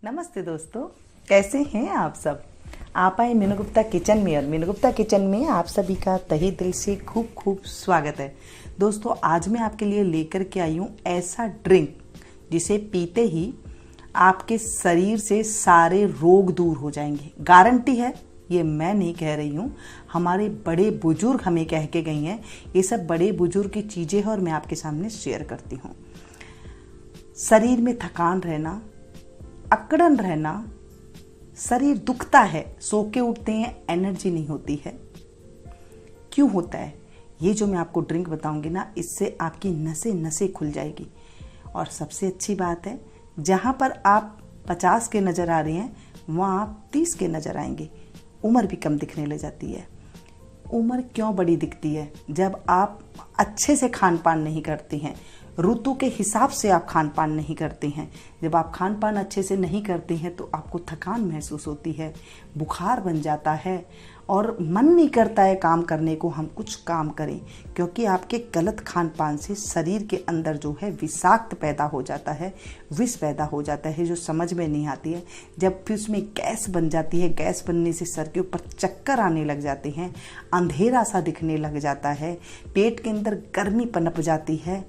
नमस्ते दोस्तों, कैसे हैं आप सब। आप आए मीनू गुप्ता किचन में और मीनू गुप्ता किचन में आप सभी का तहे दिल से खूब खूब स्वागत है। दोस्तों, आज मैं आपके लिए लेकर के आई हूँ ऐसा ड्रिंक जिसे पीते ही आपके शरीर से सारे रोग दूर हो जाएंगे। गारंटी है, ये मैं नहीं कह रही हूँ, हमारे बड़े बुजुर्ग हमें कह के गई हैं। ये सब बड़े बुजुर्ग की चीज़ें हैं और मैं आपके सामने शेयर करती हूँ। शरीर में थकान रहना, अकड़न रहना, शरीर दुखता है, सो के उठते हैं, एनर्जी नहीं होती है, क्यों होता है? ये जो मैं आपको ड्रिंक बताऊंगी ना, इससे आपकी नसें नसें खुल जाएगी। और सबसे अच्छी बात है, जहाँ पर आप 50 के नज़र आ रहे हैं वहाँ आप 30 के नज़र आएंगे। उम्र भी कम दिखने लग जाती है। उम्र क्यों बड़ी दिखती है? जब आप अच्छे से खान पान नहीं करते हैं, ऋतु के हिसाब से आप खान पान नहीं करते हैं। जब आप खान पान अच्छे से नहीं करते हैं तो आपको थकान महसूस होती है, बुखार बन जाता है और मन नहीं करता है काम करने को, हम कुछ काम करें, क्योंकि आपके गलत खान पान से शरीर के अंदर जो है विषाक्त पैदा हो जाता है, विष पैदा हो जाता है जो समझ में नहीं आती है। जब फिर उसमें गैस बन जाती है, गैस बनने से सर के ऊपर चक्कर आने लग जाते हैं, अंधेरा सा दिखने लग जाता है, पेट के अंदर गर्मी पनप जाती है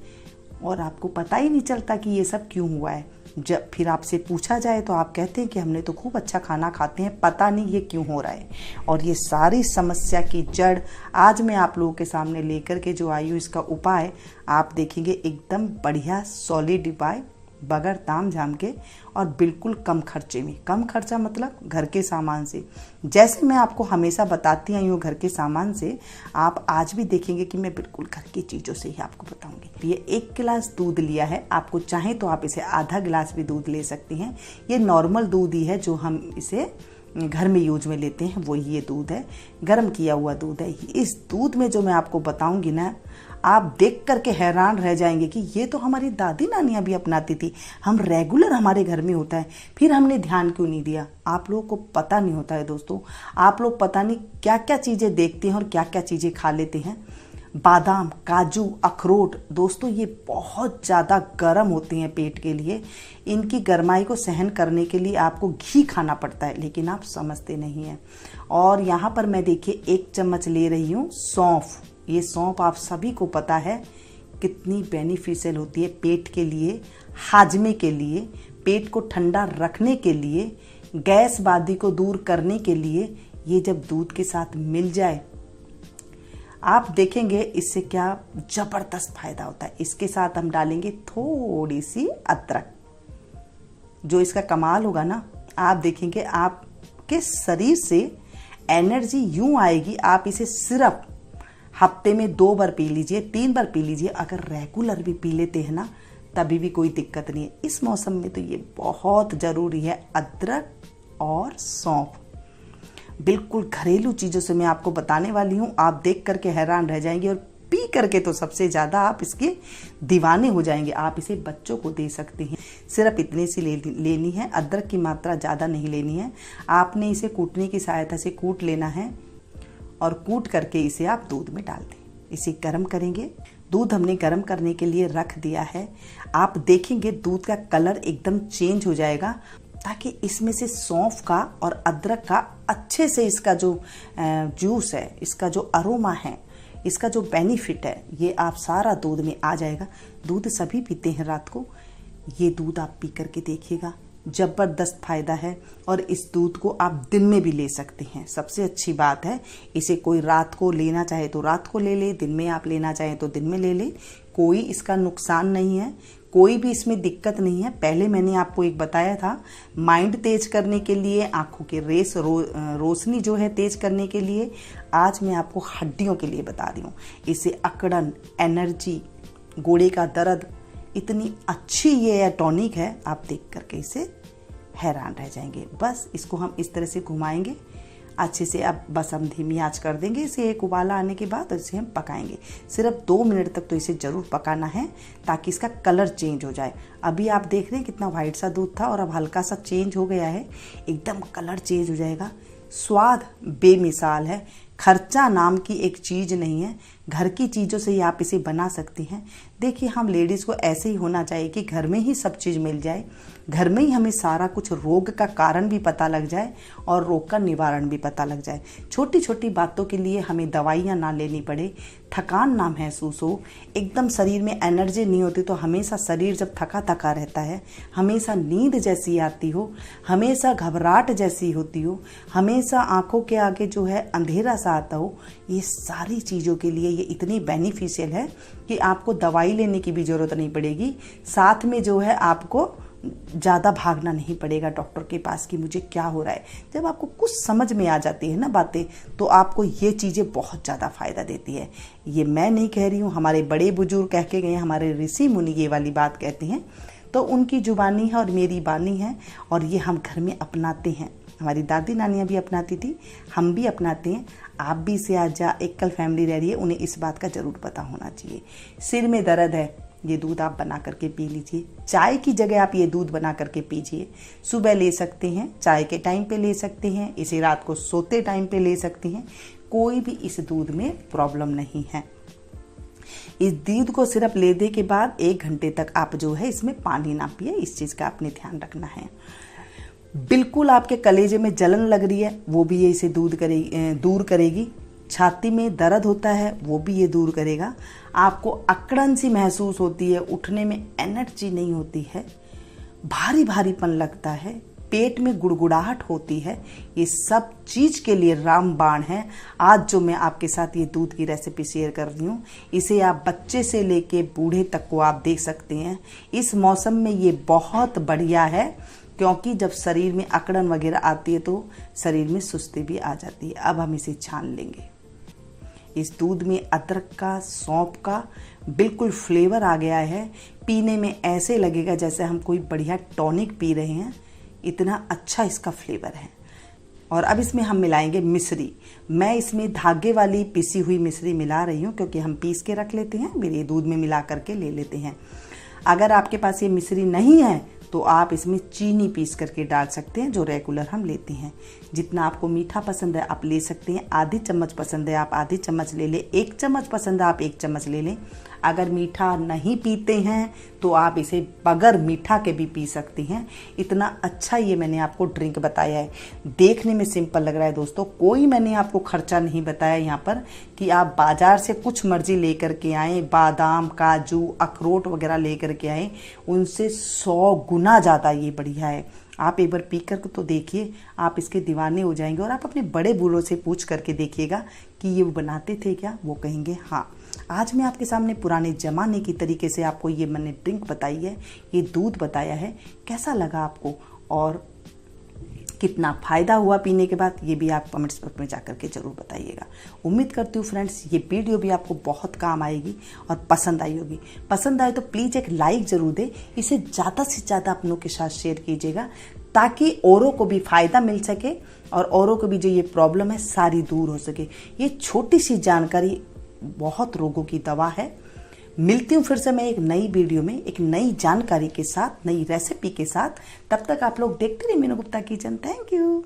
और आपको पता ही नहीं चलता कि ये सब क्यों हुआ है। जब फिर आपसे पूछा जाए तो आप कहते हैं कि हमने तो खूब अच्छा खाना खाते हैं, पता नहीं ये क्यों हो रहा है। और ये सारी समस्या की जड़ आज मैं आप लोगों के सामने लेकर के जो आई हूँ, इसका उपाय आप देखेंगे एकदम बढ़िया सॉलिड उपाय, बगैर ताम झाम के और बिल्कुल कम खर्चे में। कम खर्चा मतलब घर के सामान से, जैसे मैं आपको हमेशा बताती आई हूँ घर के सामान से, आप आज भी देखेंगे कि मैं बिल्कुल घर की चीज़ों से ही आपको बताऊंगी। ये 1 गिलास दूध लिया है, आपको चाहें तो आप इसे आधा गिलास भी दूध ले सकती हैं। ये नॉर्मल दूध ही है जो हम इसे घर में यूज में लेते हैं, वही ये दूध है, गर्म किया हुआ दूध है। इस दूध में जो मैं आपको बताऊंगी ना, आप देख करके हैरान रह जाएंगे कि ये तो हमारी दादी नानियाँ भी अपनाती थी, हम रेगुलर हमारे घर में होता है, फिर हमने ध्यान क्यों नहीं दिया। आप लोगों को पता नहीं होता है दोस्तों, आप लोग पता नहीं क्या क्या चीज़ें देखते हैं और क्या क्या चीज़ें खा लेते हैं। बादाम, काजू, अखरोट, दोस्तों ये बहुत ज़्यादा गर्म होते हैं पेट के लिए। इनकी गर्माई को सहन करने के लिए आपको घी खाना पड़ता है, लेकिन आप समझते नहीं हैं। और यहाँ पर मैं देखिए 1 चम्मच ले रही हूँ सौंफ। ये सौंफ आप सभी को पता है कितनी बेनिफिशियल होती है पेट के लिए, हाजमे के लिए, पेट को ठंडा रखने के लिए, गैस बादी को दूर करने के लिए। ये जब दूध के साथ मिल जाए, आप देखेंगे इससे क्या जबरदस्त फायदा होता है। इसके साथ हम डालेंगे थोड़ी सी अदरक। जो इसका कमाल होगा ना, आप देखेंगे आपके शरीर से एनर्जी यूं आएगी। आप इसे सिर्फ हफ्ते में 2 बार पी लीजिए, 3 बार पी लीजिए। अगर रेगुलर भी पी लेते हैं ना, तभी भी कोई दिक्कत नहीं है। इस मौसम में तो ये बहुत ज़रूरी है, अदरक और सौंफ। बिल्कुल घरेलू चीज़ों से मैं आपको बताने वाली हूँ, आप देख करके हैरान रह जाएंगे और पी करके तो सबसे ज़्यादा आप इसके दीवाने हो जाएंगे। आप इसे बच्चों को दे सकते हैं। सिर्फ इतनी सी लेनी है, अदरक की मात्रा ज़्यादा नहीं लेनी है। आपने इसे कूटने की सहायता से कूट लेना है और कूट करके इसे आप दूध में डाल दें। इसे गर्म करेंगे। दूध हमने गर्म करने के लिए रख दिया है। आप देखेंगे दूध का कलर एकदम चेंज हो जाएगा, ताकि इसमें से सौंफ का और अदरक का अच्छे से इसका जो जूस है, इसका जो अरोमा है, इसका जो बेनिफिट है, ये आप सारा दूध में आ जाएगा। दूध सभी पीते हैं रात को, ये दूध आप पी करके देखिएगा, जबरदस्त फायदा है। और इस दूध को आप दिन में भी ले सकते हैं। सबसे अच्छी बात है, इसे कोई रात को लेना चाहे तो रात को ले ले, दिन में आप लेना चाहें तो दिन में ले ले। कोई इसका नुकसान नहीं है, कोई भी इसमें दिक्कत नहीं है। पहले मैंने आपको एक बताया था, माइंड तेज करने के लिए, आंखों के रोशनी जो है तेज करने के लिए। आज मैं आपको हड्डियों के लिए बता रही हूँ। इसे अकड़न, एनर्जी, गोड़े का दर्द, इतनी अच्छी ये टॉनिक है, आप देख करके इसे हैरान रह जाएंगे। बस इसको हम इस तरह से घुमाएंगे अच्छे से। अब बस हम धीमी आंच कर देंगे इसे, एक उबाला आने के बाद इसे हम पकाएंगे। सिर्फ 2 मिनट तक तो इसे ज़रूर पकाना है, ताकि इसका कलर चेंज हो जाए। अभी आप देख रहे हैं कितना वाइट सा दूध था और अब हल्का सा चेंज हो गया है, एकदम कलर चेंज हो जाएगा। स्वाद बेमिसाल है। खर्चा नाम की एक चीज़ नहीं है, घर की चीज़ों से ही आप इसे बना सकते हैं। देखिए, हम लेडीज़ को ऐसे ही होना चाहिए कि घर में ही सब चीज़ मिल जाए, घर में ही हमें सारा कुछ, रोग का कारण भी पता लग जाए और रोग का निवारण भी पता लग जाए। छोटी छोटी बातों के लिए हमें दवाइयाँ ना लेनी पड़े, थकान ना महसूस हो, एकदम शरीर में एनर्जी नहीं होती तो हमेशा शरीर जब थका थका रहता है, हमेशा नींद जैसी आती हो, हमेशा घबराहट जैसी होती हो, हमेशा आंखों के आगे जो है अंधेरा सा आता हो, ये सारी चीज़ों के लिए ये इतनी बेनिफिशियल है कि आपको दवाई लेने की भी ज़रूरत नहीं पड़ेगी। साथ में जो है आपको ज़्यादा भागना नहीं पड़ेगा डॉक्टर के पास कि मुझे क्या हो रहा है। जब आपको कुछ समझ में आ जाती है ना बातें, तो आपको ये चीज़ें बहुत ज़्यादा फ़ायदा देती है। ये मैं नहीं कह रही हूँ, हमारे बड़े बुजुर्ग कह के गए, हमारे ऋषि मुनि ये वाली बात कहते हैं, तो उनकी जुबानी है और मेरी बानी है, और ये हम घर में अपनाते हैं। हमारी दादी नानियाँ भी अपनाती थी, हम भी अपनाते हैं। आप भी इसे आज एकल फैमिली रह रही है, उन्हें इस बात का ज़रूर पता होना चाहिए। सिर में दर्द है, ये दूध आप बना करके पी लीजिए। चाय की जगह आप ये दूध बना करके पीजिए। सुबह ले सकते हैं, चाय के टाइम पे ले सकते हैं, इसे रात को सोते टाइम पे ले सकते हैं। कोई भी इस दूध में प्रॉब्लम नहीं है। इस दूध को सिर्फ लेने के बाद 1 घंटे तक आप जो है इसमें पानी ना पिए, इस चीज़ का आपने ध्यान रखना है। बिल्कुल आपके कलेजे में जलन लग रही है, वो भी ये इसे दूर करेगी। छाती में दर्द होता है, वो भी ये दूर करेगा। आपको अकड़न सी महसूस होती है, उठने में एनर्जी नहीं होती है, भारी भारीपन लगता है, पेट में गुड़गुड़ाहट होती है, ये सब चीज़ के लिए रामबाण है। आज जो मैं आपके साथ ये दूध की रेसिपी शेयर कर रही हूँ, इसे आप बच्चे से लेके बूढ़े तक को आप देख सकते हैं। इस मौसम में ये बहुत बढ़िया है, क्योंकि जब शरीर में अकड़न वगैरह आती है तो शरीर में सुस्ती भी आ जाती है। अब हम इसे छान लेंगे। इस दूध में अदरक का, सौंफ का बिल्कुल फ्लेवर आ गया है। पीने में ऐसे लगेगा जैसे हम कोई बढ़िया टॉनिक पी रहे हैं, इतना अच्छा इसका फ्लेवर है। और अब इसमें हम मिलाएंगे मिश्री। मैं इसमें धागे वाली पिसी हुई मिश्री मिला रही हूँ, क्योंकि हम पीस के रख लेते हैं, फिर ये दूध में मिला करके ले लेते हैं। अगर आपके पास ये मिश्री नहीं है तो आप इसमें चीनी पीस करके डाल सकते हैं, जो रेगुलर हम लेते हैं। जितना आपको मीठा पसंद है आप ले सकते हैं। आधी चम्मच पसंद है आप आधी चम्मच ले लें, 1 चम्मच पसंद है आप 1 चम्मच ले लें। अगर मीठा नहीं पीते हैं तो आप इसे बगैर मीठा के भी पी सकते हैं। इतना अच्छा ये मैंने आपको ड्रिंक बताया है। देखने में सिंपल लग रहा है दोस्तों, कोई मैंने आपको खर्चा नहीं बताया यहाँ पर कि आप बाजार से कुछ मर्जी लेकर के आएँ, बादाम, काजू, अखरोट वगैरह लेकर के आएँ, उनसे 100 गुना ज़्यादा ये बढ़िया है। आप एक बार पी कर तो देखिए, आप इसके दीवाने हो जाएंगे। और आप अपने बड़े बूढ़ों से पूछ करके देखिएगा कि ये वो बनाते थे क्या, वो कहेंगे हाँ। आज मैं आपके सामने पुराने ज़माने की तरीके से आपको ये मैंने ड्रिंक बताई है, ये दूध बताया है। कैसा लगा आपको और कितना फ़ायदा हुआ पीने के बाद, ये भी आप कमेंट्स बॉक्स में जाकर के ज़रूर बताइएगा। उम्मीद करती हूँ फ्रेंड्स ये वीडियो भी आपको बहुत काम आएगी और पसंद आई होगी। पसंद आए तो प्लीज़ एक लाइक ज़रूर दें, इसे ज़्यादा से ज़्यादा अपनों के साथ शेयर कीजिएगा, ताकि औरों को भी फ़ायदा मिल सके और औरों को भी जो ये प्रॉब्लम है सारी दूर हो सके। ये छोटी सी जानकारी बहुत रोगों की दवा है। मिलती हूँ फिर से मैं एक नई वीडियो में, एक नई जानकारी के साथ, नई रेसिपी के साथ। तब तक आप लोग देखते रहिए Meenu Gupta kitchen. Thank you.